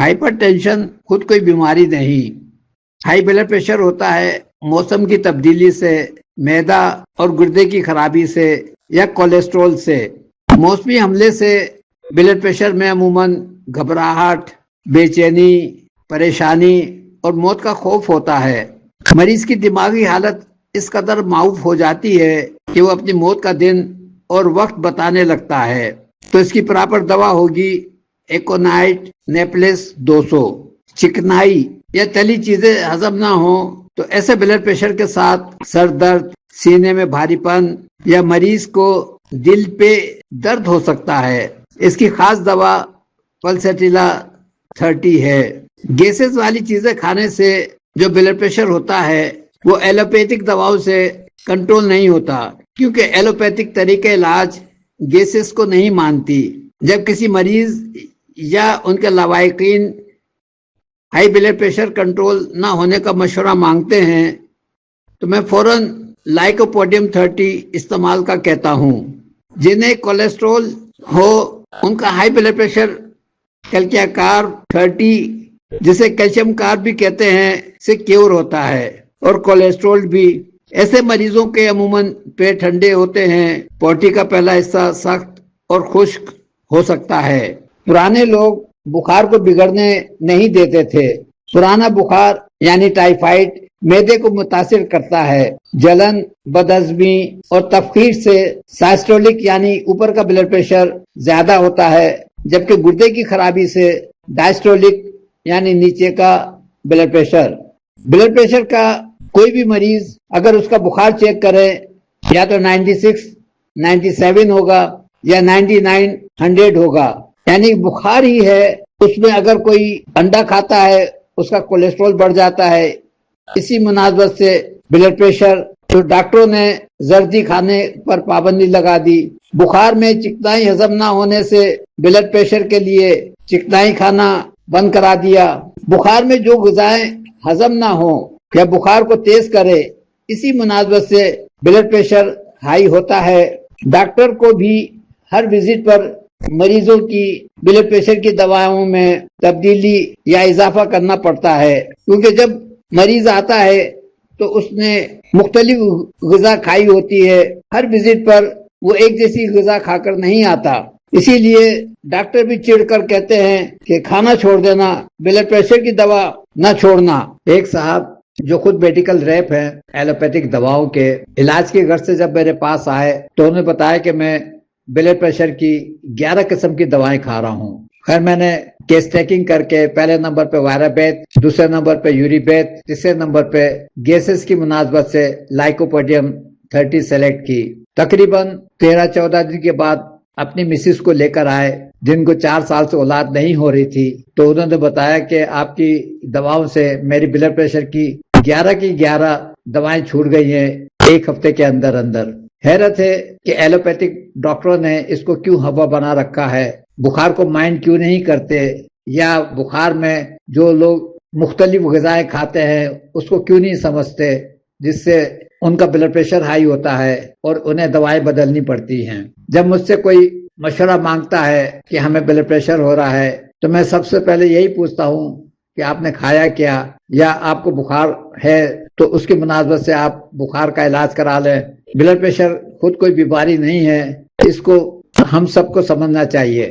Hyper tension خود کوئی بیماری نہیں. ہائی بلڈ پریشر ہوتا ہے موسم کی تبدیلی سے، معدہ اور گردے کی خرابی سے یا کولیسٹرول سے. موسمی حملے سے بلڈ پریشر میں عموماً گھبراہٹ، بے چینی، پریشانی اور موت کا خوف ہوتا ہے. مریض کی دماغی حالت اس قدر معوف ہو جاتی ہے کہ وہ اپنی موت کا دن اور وقت بتانے لگتا ہے. تو اس کی پراپر دوا ہوگی ایکونائٹ نیپلس 200. چکنائی یا تلی چیزیں ہضم نہ ہوں تو ایسے بلڈ پریشر کے ساتھ سر درد، سینے میں بھاری پن یا مریض کو دل پہ درد ہو سکتا ہے. اس کی خاص دوا پلسیٹیلا 30 ہے. گیسز والی چیزیں کھانے سے جو بلڈ پریشر ہوتا ہے وہ ایلوپیتھک دواؤں سے کنٹرول نہیں ہوتا، کیونکہ ایلوپیتھک طریقہ علاج گیسز کو نہیں مانتی. جب کسی مریض یا ان کے لواحقین ہائی بلڈ پریشر کنٹرول نہ ہونے کا مشورہ مانگتے ہیں تو میں فوراً لائکوپوڈیم 30 استعمال کا کہتا ہوں. جنہیں کولیسٹرول ہو ان کا ہائی بلڈ پریشر کیلکیا کار 30 جسے کیلشیم کار بھی کہتے ہیں سے کیور ہوتا ہے، اور کولیسٹرول بھی. ایسے مریضوں کے عموماً پیٹ ٹھنڈے ہوتے ہیں، پوٹی کا پہلا حصہ سخت اور خشک ہو سکتا ہے. پرانے لوگ بخار کو بگڑنے نہیں دیتے تھے. پرانا بخار یعنی ٹائیفائڈ معدے کو متاثر کرتا ہے. جلن، بدہضمی اور تفخیر سے سائسٹولک یعنی اوپر کا بلڈ پریشر زیادہ ہوتا ہے، جبکہ گردے کی خرابی سے ڈائسٹولک یعنی نیچے کا بلڈ پریشر. بلڈ پریشر کا کوئی بھی مریض اگر اس کا بخار چیک کرے یا تو 96 97 ہوگا یا 99 100 ہوگا، یعنی بخار ہی ہے. اس میں اگر کوئی انڈا کھاتا ہے اس کا کولیسٹرول بڑھ جاتا ہے. اسی مناسبت سے بلڈ پریشر تو ڈاکٹروں نے زردی کھانے پر پابندی لگا دی. بخار میں چکنائی ہضم نہ ہونے سے بلڈ پریشر کے لیے چکنائی کھانا بند کرا دیا. بخار میں جو غذائیں ہضم نہ ہوں یا بخار کو تیز کرے، اسی مناسبت سے بلڈ پریشر ہائی ہوتا ہے. ڈاکٹر کو بھی ہر وزٹ پر مریضوں کی بلڈ پریشر کی دوائوں میں تبدیلی یا اضافہ کرنا پڑتا ہے، کیونکہ جب مریض آتا ہے تو اس نے مختلف غذا کھائی ہوتی ہے. ہر وزٹ پر وہ ایک جیسی غذا کھا کر نہیں آتا. اسی لیے ڈاکٹر بھی چڑھ کر کہتے ہیں کہ کھانا چھوڑ دینا، بلڈ پریشر کی دوا نہ چھوڑنا. ایک صاحب جو خود میڈیکل ریپ ہیں ایلوپیتھک دواؤں کے علاج کی غرض سے جب میرے پاس آئے تو انہوں نے بتایا کہ میں بلڈ پریشر کی 11 قسم کی دوائیں کھا رہا ہوں. خیر میں نے کیس ٹیکنگ کر کے پہلے نمبر پہ وائرابیت، دوسرے نمبر پہ یوریبیت، تیسرے نمبر پہ گیسز کی مناسبت سے لائکوپوڈیم 30 سلیکٹ کی. تقریباً 13-14 دن کے بعد اپنی مسز کو لے کر آئے جن کو 4 سال سے اولاد نہیں ہو رہی تھی. تو انہوں نے بتایا کہ آپ کی دواؤں سے میری بلڈ پریشر کی 11 کی 11 دوائیں چھوٹ گئی ہیں ایک ہفتے کے اندر اندر. حیرت ہے کہ ایلوپیتھک ڈاکٹروں نے اس کو کیوں ہوا بنا رکھا ہے، بخار کو مائنڈ کیوں نہیں کرتے، یا بخار میں جو لوگ مختلف غذائیں کھاتے ہیں اس کو کیوں نہیں سمجھتے، جس سے ان کا بلڈ پریشر ہائی ہوتا ہے اور انہیں دوائیں بدلنی پڑتی ہیں. جب مجھ سے کوئی مشورہ مانگتا ہے کہ ہمیں بلڈ پریشر ہو رہا ہے تو میں سب سے پہلے یہی پوچھتا ہوں کہ آپ نے کھایا کیا، یا آپ کو بخار ہے تو اس کی مناسبت سے آپ بخار کا علاج کرا لیں. بلڈ پریشر خود کوئی بیماری نہیں ہے، اس کو ہم سب کو سمجھنا چاہیے.